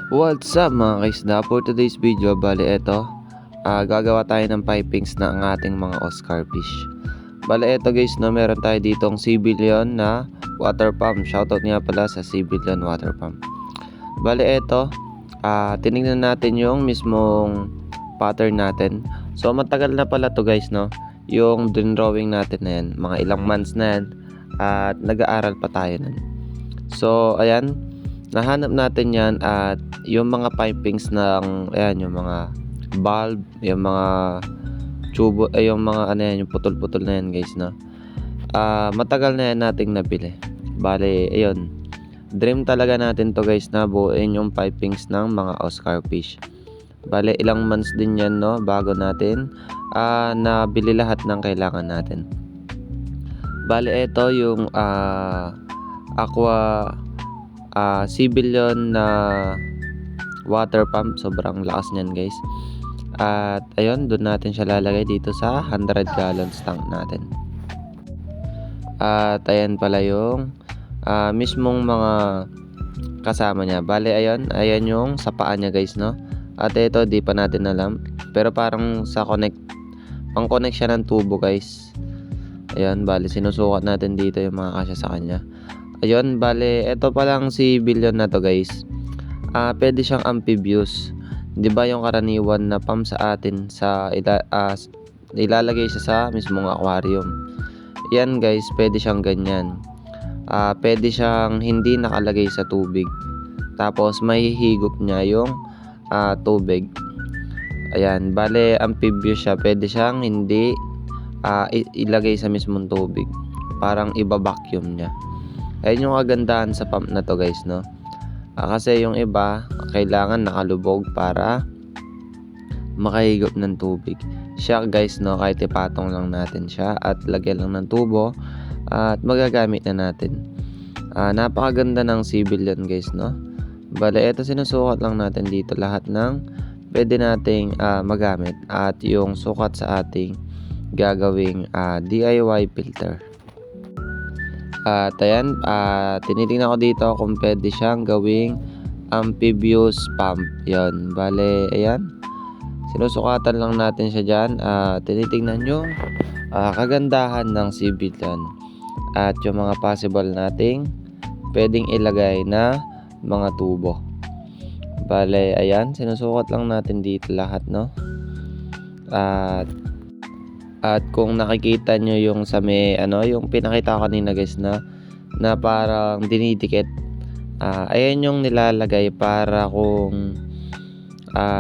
What's up mga kaisda? For today's video, bali eto, gagawa tayo ng pipings na ang ating mga Oscar fish. Bali eto guys, no, meron tayo ditong Civilian na water pump. Shoutout nga pala sa Civilian water pump. Bali eto, tinignan natin yung mismong pattern natin. So matagal na pala to guys, no, yung drawing natin na yan, mga ilang months na yan, at nag-aaral pa tayo nun. So ayan, nahanap natin yan at yung mga pipings ng ayan, yung mga bulb, yung mga tubo, yung mga ano yan, yung putol-putol na yan guys, no. Matagal na yan nating nabili. Bale, ayun, dream talaga natin to guys na buuin yung pipings ng mga Oscar fish. Bale, ilang months din yan, no, bago natin nabili lahat ng kailangan natin. Bale, ito yung aqua Civilian na water pump. Sobrang lakas niyan guys. At ayun, doon natin siya lalagay dito sa 100 gallons tank natin. At ayan pala yung mismong mga kasama niya. Bale, ayan yung sa paa niya guys, no. At ito di pa natin alam, pero parang sa pang-connect siya ng tubo guys. Ayan, bale sinusukat natin dito yung mga kasya sa kanya. Ayun, bale, ito palang si Billion na to guys. Pwede siyang amphibious. 'Di ba yung karaniwan na pump sa atin sa ilalagay siya sa mismong aquarium. Yan guys, pwede siyang ganyan. Pwede siyang hindi nakalagay sa tubig. Tapos mahihigop niya yung tubig. Ayan, bale amphibious siya. Pwede siyang hindi ilagay sa mismong tubig. Parang iba-vacuum niya. Ayun yung kagandahan sa pump na to guys, no. Kasi yung iba kailangan nakalubog para makahigop ng tubig. Siya guys, no, kahit ipatong lang natin siya at lagyan lang ng tubo at magagamit na natin. Napakaganda ng Civilian guys, no. Bale, ito sinusukat lang natin dito lahat ng pwede nating magamit at yung sukat sa ating gagawing DIY filter. At ayan, tinitingnan ko dito kung pwede siyang gawing amphibious pump. Yon, bale, ayan, sinusukatan lang natin siya dyan. Tinitingnan yung kagandahan ng Civilian at yung mga possible nating pwedeng ilagay na mga tubo. Bale, ayan, sinusukat lang natin dito lahat, no. At kung nakikita nyo yung sa may yung pinakita ko kanina guys na parang dinidikit, ayan yung nilalagay para kung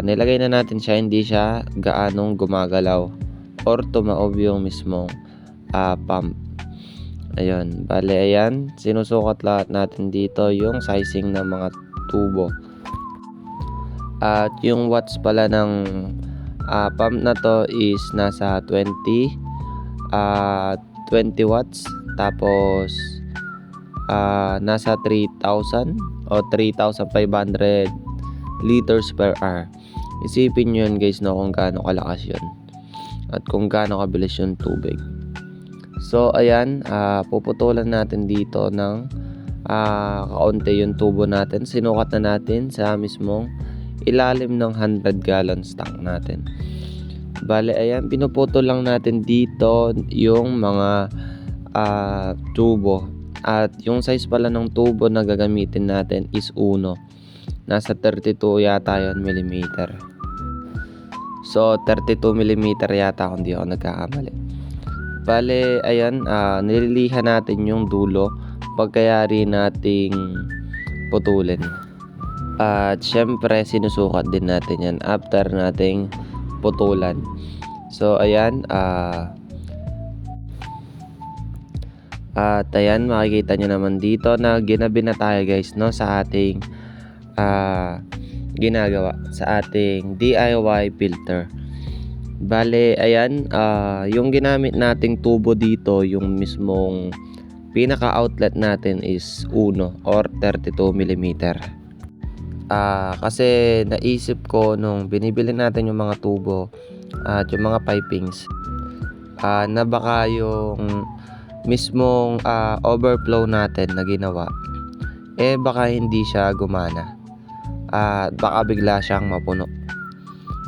nilagay na natin siya, hindi siya gaanong gumagalaw or tumaob yung mismong pump. Ayun, bale, ayan, sinusukat lahat natin dito yung sizing ng mga tubo. At yung watts pala ng pump na to is nasa 20 watts. Tapos nasa 3,000 o 3,500 liters per hour. Isipin nyo yun guys, no, kung gaano kalakas yun at kung gaano kabilis yung tubig. So ayan, puputulan natin dito ng kaunti yung tubo natin. Sinukat na natin sa mismong ilalim ng 100 gallons tank natin. Bale, ayan, pinuputol lang natin dito yung mga tubo. At yung size pala ng tubo na gagamitin natin is 1. Nasa 32 yata yun millimeter. So 32 millimeter yata kung di ako nagkakamali. Bale, ayan, nililihan natin yung dulo pagkayari nating putulin. At syempre sinusukat din natin yan after nating putulan. So ayan, at ayan, makikita nyo naman dito na ginabi na tayo guys, no, sa ating ginagawa sa ating DIY filter. Bale, ayan, yung ginamit nating tubo dito, yung mismong pinaka outlet natin is 1 or 32 millimeter. Kasi naisip ko nung binibili natin yung mga tubo at yung mga pipings, na baka yung mismong overflow natin na ginawa baka hindi siya gumana. at baka bigla siyang mapuno.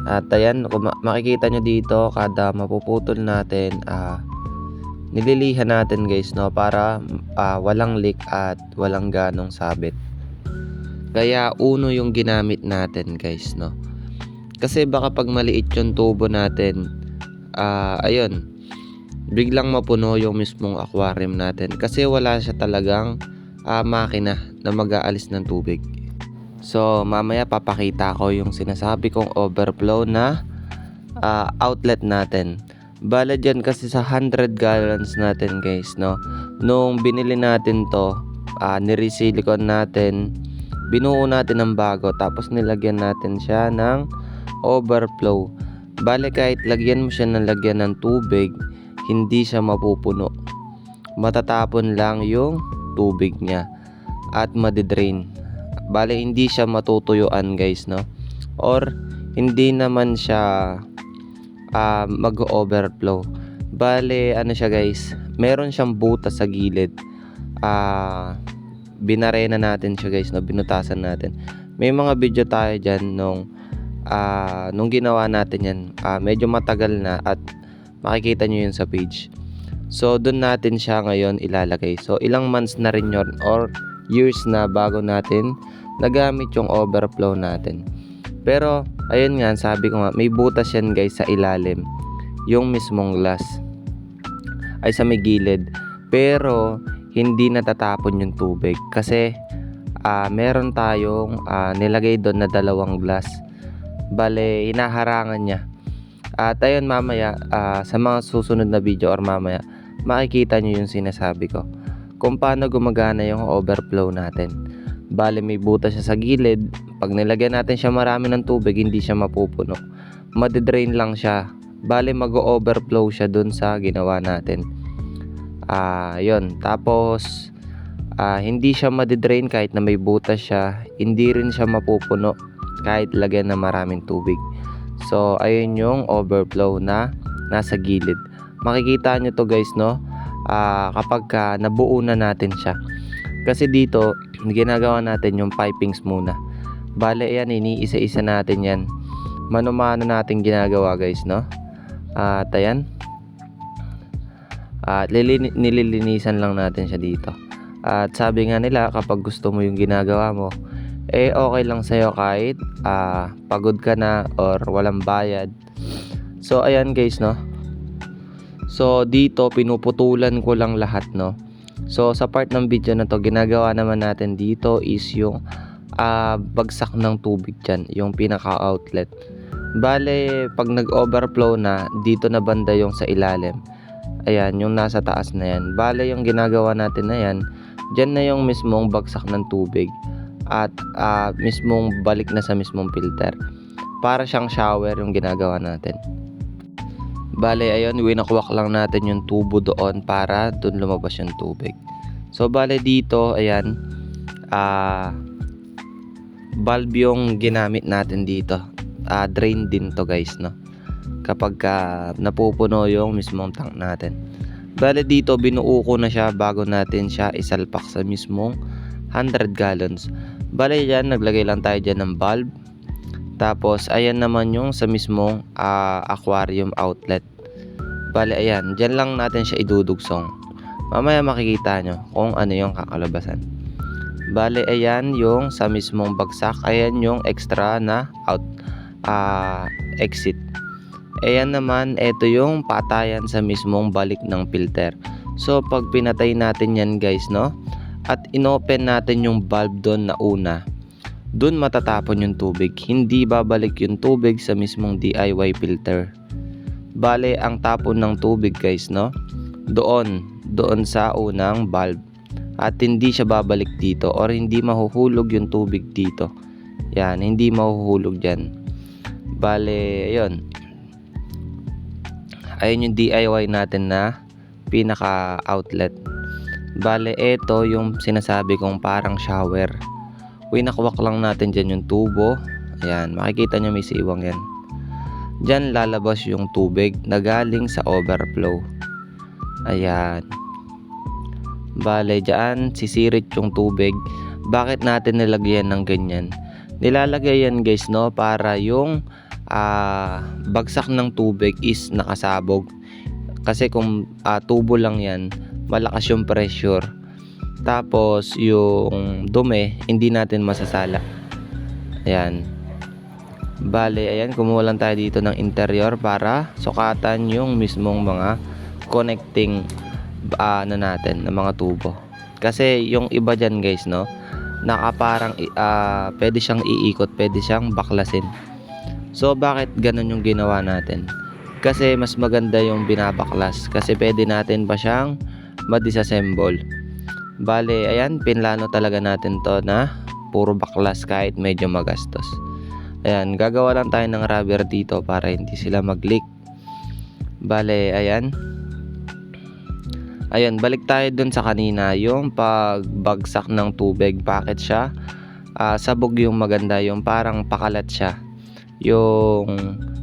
At ayan, kung makikita nyo dito, kada mapuputol natin, nililihan natin guys, no, para walang leak at walang ganong sabit. Kaya uno yung ginamit natin guys, no. Kasi baka pag maliit yung tubo natin, ayun, biglang mapuno yung mismong aquarium natin kasi wala siya talagang makina na mag-aalis ng tubig. So mamaya papakita ko yung sinasabi kong overflow na outlet natin. Bale dyan kasi sa 100 gallons natin guys, no, nung binili natin to, niresilicone natin, binuo natin ng bago, tapos nilagyan natin siya ng overflow. Bale kahit lagyan mo siya ng lagyan ng tubig, hindi siya mapupuno, matatapon lang yung tubig niya at madidrain. Bale hindi siya matutuyuan guys, no, or hindi naman siya mag-overflow. Bale ano siya guys, meron siyang butas sa gilid. Binarena natin siya guys, no, binutasan natin. May mga video tayo dyan nung ginawa natin yan. Medyo matagal na at makikita nyo yun sa page. So dun natin siya ngayon ilalagay. So ilang months na rin yun or years na bago natin nagamit yung overflow natin. Pero ayun nga, sabi ko nga, may butas yan guys sa ilalim, yung mismong glass ay sa may gilid, pero hindi natatapon yung tubig kasi meron tayong nilagay doon na dalawang glass. Bale hinaharangan niya. At ayun, mamaya sa mga susunod na video or mamaya makikita nyo yung sinasabi ko kung paano gumagana yung overflow natin. Bale may butas siya sa gilid. Pag nilagyan natin siya marami ng tubig, hindi siya mapupuno, madidrain lang siya. Bale mag-overflow siya dun sa ginawa natin. Yun. Tapos hindi siya madidrain kahit na may butas siya, hindi rin siya mapupuno kahit lagyan na maraming tubig. So ayun yung overflow na nasa gilid. Makikita nyo to guys, no, kapag nabuo na natin siya. Kasi dito ginagawa natin yung pipings muna. Bale yan, iniisa-isa natin yan, mano-mano natin ginagawa guys, no. At ayan, nililinisan lang natin siya dito. At sabi nga nila, kapag gusto mo yung ginagawa mo, okay lang sa'yo kahit pagod ka na or walang bayad. So ayan guys, no. So dito pinuputulan ko lang lahat, no. So sa part ng video na to, ginagawa naman natin dito is yung bagsak ng tubig dyan, yung pinaka outlet. Bale pag nag-overflow na, dito na banda yung sa ilalim. Ayan, yung nasa taas na yan. Bale yung ginagawa natin na yan, dyan na yung mismong bagsak ng tubig at mismong balik na sa mismong filter. Para siyang shower yung ginagawa natin. Bale ayun, winakwak lang natin yung tubo doon para doon lumabas yung tubig. So bale dito, ayan, valve yung ginamit natin dito. Drain din to guys, no, kapag napupuno yung mismong tank natin. Bale dito binuo ko na siya bago natin siya isalpak sa mismong 100 gallons. Bale yan, naglagay lang tayo dyan ng valve. Tapos ayan naman yung sa mismong aquarium outlet. Bale ayan, dyan lang natin siya idudugsong. Mamaya makikita nyo kung ano yung kakalabasan. Bale ayan yung sa mismong bagsak, ayan yung extra na exit. Ayan naman, ito yung patayan sa mismong balik ng filter. So pag pinatay natin yan guys, no, at inopen natin yung valve doon na una, doon matatapon yung tubig, hindi babalik yung tubig sa mismong DIY filter. Bale ang tapon ng tubig guys, no, doon sa unang valve, at hindi siya babalik dito or hindi mahuhulog yung tubig dito. Yan, hindi mahuhulog dyan. Bale ayun, ayun yung DIY natin na pinaka outlet. Bale ito yung sinasabi kong parang shower. Winakwak lang natin dyan yung tubo. Ayan, makikita nyo may siwang yan. Dyan lalabas yung tubig na galing sa overflow. Ayan. Bale dyan sisirit yung tubig. Bakit natin nilagyan ng ganyan? Nilalagay yan guys, no, para yung bagsak ng tubig is nakasabog. Kasi kung tubo lang yan, malakas yung pressure. Tapos yung dumi, hindi natin masasala. Ayan. Bale, ayan, kumuha lang tayo dito ng interior para sukatan yung mismong mga connecting natin ng mga tubo. Kasi yung iba dyan guys, no, nakaparang pwede siyang iikot, pwede siyang baklasin. So bakit ganun yung ginawa natin? Kasi mas maganda yung binabaklas kasi pwede natin pa siyang ma-disassemble. Bale, ayan, pinlano talaga natin to na puro baklas kahit medyo magastos. Ayan, gagawa lang tayo ng rubber dito para hindi sila mag-leak. Bale, ayan. Ayan, balik tayo dun sa kanina, yung pagbagsak ng tubig. Bakit siya? Sabog yung maganda, yung parang pakalat siya. Yung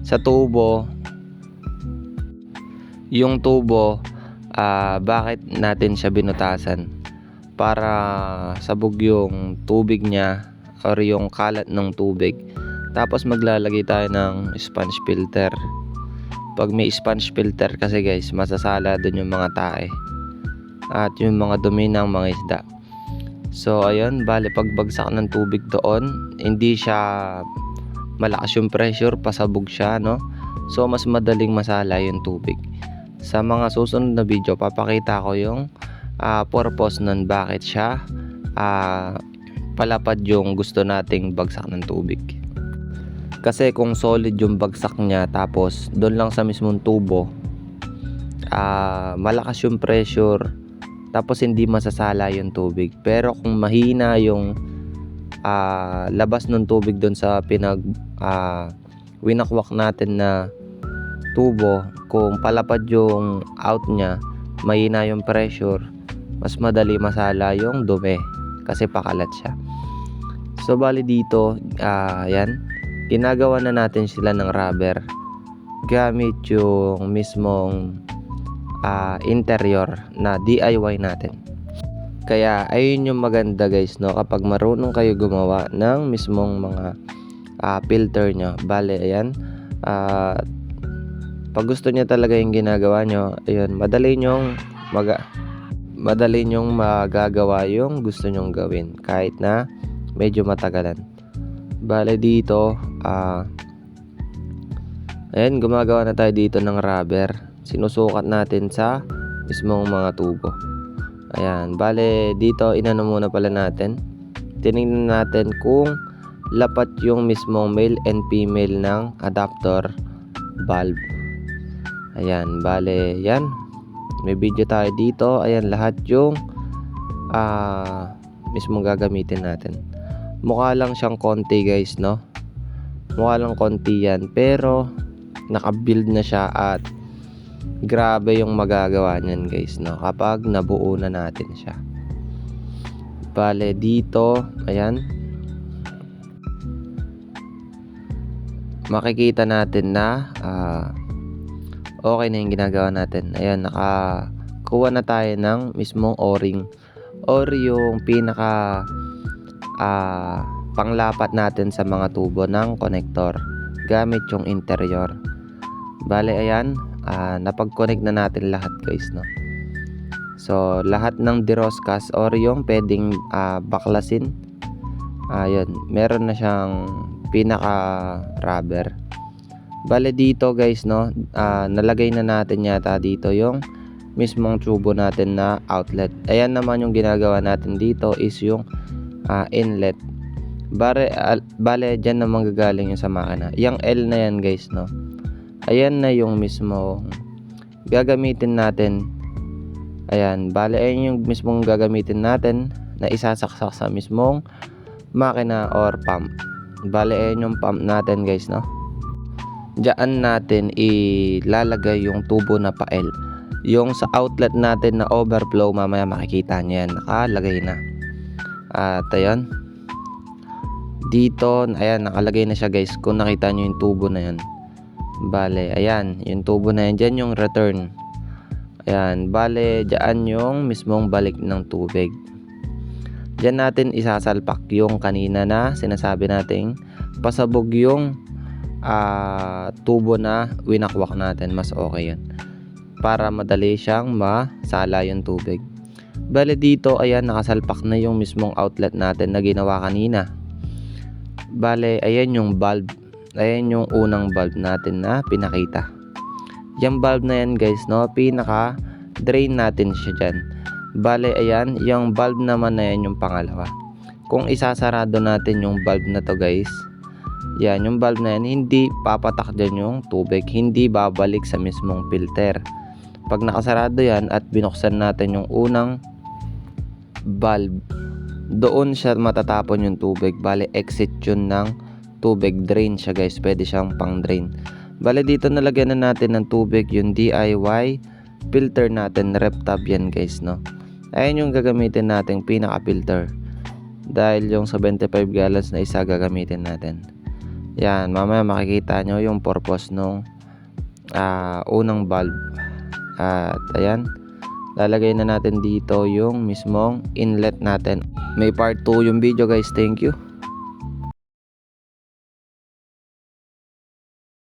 sa tubo, bakit natin siya binutasan? Para sabog yung tubig niya or yung kalat ng tubig. Tapos maglalagay tayo ng sponge filter. Pag may sponge filter kasi guys, masasala dun yung mga tae at yung mga dumi ng mga isda. So ayun, bale pagbagsak ng tubig doon, hindi siya malakas yung pressure, pasabog siya, no? So mas madaling masala yung tubig. Sa mga susunod na video, papakita ko yung purpose nun, bakit siya palapad yung gusto nating bagsak ng tubig. Kasi kung solid yung bagsak niya tapos doon lang sa mismong tubo, malakas yung pressure tapos hindi masasala yung tubig. Pero kung mahina yung labas ng tubig doon sa winakwak natin na tubo, kung palapad yung out niya, mahina yung pressure, mas madali masala yung dumi kasi pakalat siya. So bali dito, yan, ginagawa na natin sila ng rubber gamit yung mismong interior na DIY natin. Kaya ayun yung maganda guys, no, kapag marunong kayo gumawa ng mismong mga filter nyo. Bale, ayan, pag gusto nyo talaga yung ginagawa nyo, ayun, madali nyong magagawa yung gusto nyong gawin kahit na medyo matagalan. Bale dito, ayan, gumagawa na tayo dito ng rubber. Sinusukat natin sa mismong mga tubo. Ayan, bale dito inano muna pala natin. Tinignan natin kung lapat yung mismong male and female ng adapter valve. Ayan, bale yan. May video tayo dito. Ayan, lahat yung mismong gagamitin natin. Mukha lang siyang konti guys, no? Mukha lang konti yan, pero naka-build na siya at grabe yung magagawa niyan guys, no, kapag nabuo na natin siya. Bale dito, ayan, makikita natin na okay na yung ginagawa natin. Ayan, nakakuha na tayo ng mismong o-ring or yung pinaka panglapat natin sa mga tubo ng connector gamit yung interior. Bale ayan, napag-connect na natin lahat guys, no. So lahat ng diroscas or yung pwedeng baklasin, ayun, meron na siyang pinaka rubber. Bale dito guys, no, nalagay na natin yata dito yung mismong tubo natin na outlet. Ayan naman yung ginagawa natin dito is yung inlet. Bale dyan naman gagaling yung sa makina. Yung L na yan guys, no, ayan na yung mismo gagamitin natin. Ayan, bale ayan yung mismong gagamitin natin na isasaksak sa mismong makina or pump. Bale ayan yung pump natin guys, no. Diyan natin ilalagay yung tubo na pa L. Yung sa outlet natin na overflow, mamaya makikita nyo yan, nakalagay na. At ayan, dito, ayan, nakalagay na siya guys. Kung nakita nyo yung tubo na yan, bale, ayan, yung tubo na yan, dyan yung return. Ayan, bale, dyan yung mismong balik ng tubig. Diyan natin isasalpak yung kanina na sinasabi nating pasabog yung tubo na winakwak natin. Mas okay yun para madali siyang masala yung tubig. Bale dito, ayan, nakasalpak na yung mismong outlet natin na ginawa kanina. Bale, ayan yung bulb. Ayan yung unang bulb natin na pinakita. Yung bulb na yan guys, no, pinaka drain natin siya dyan. Bale, ayan, yung bulb naman na yan yung pangalawa. Kung isasarado natin yung bulb na to guys, yan, yung bulb na yan, hindi papatak dyan yung tubig, hindi babalik sa mismong filter. Pag nakasarado yan at binuksan natin yung unang bulb, doon siya matatapon yung tubig. Bale, exit yun ng tubig, drain siya guys, pwede siyang pang drain. Bale, dito nalagyan na natin ng tubig yung DIY filter natin, RepTab yan guys, no. Ayan yung gagamitin nating pinaka filter, dahil yung 75 gallons na isa gagamitin natin. Yan, mamaya makikita nyo yung purpose nung unang bulb. At ayan, lalagay na natin dito yung mismong inlet natin. May part 2 yung video guys. Thank you.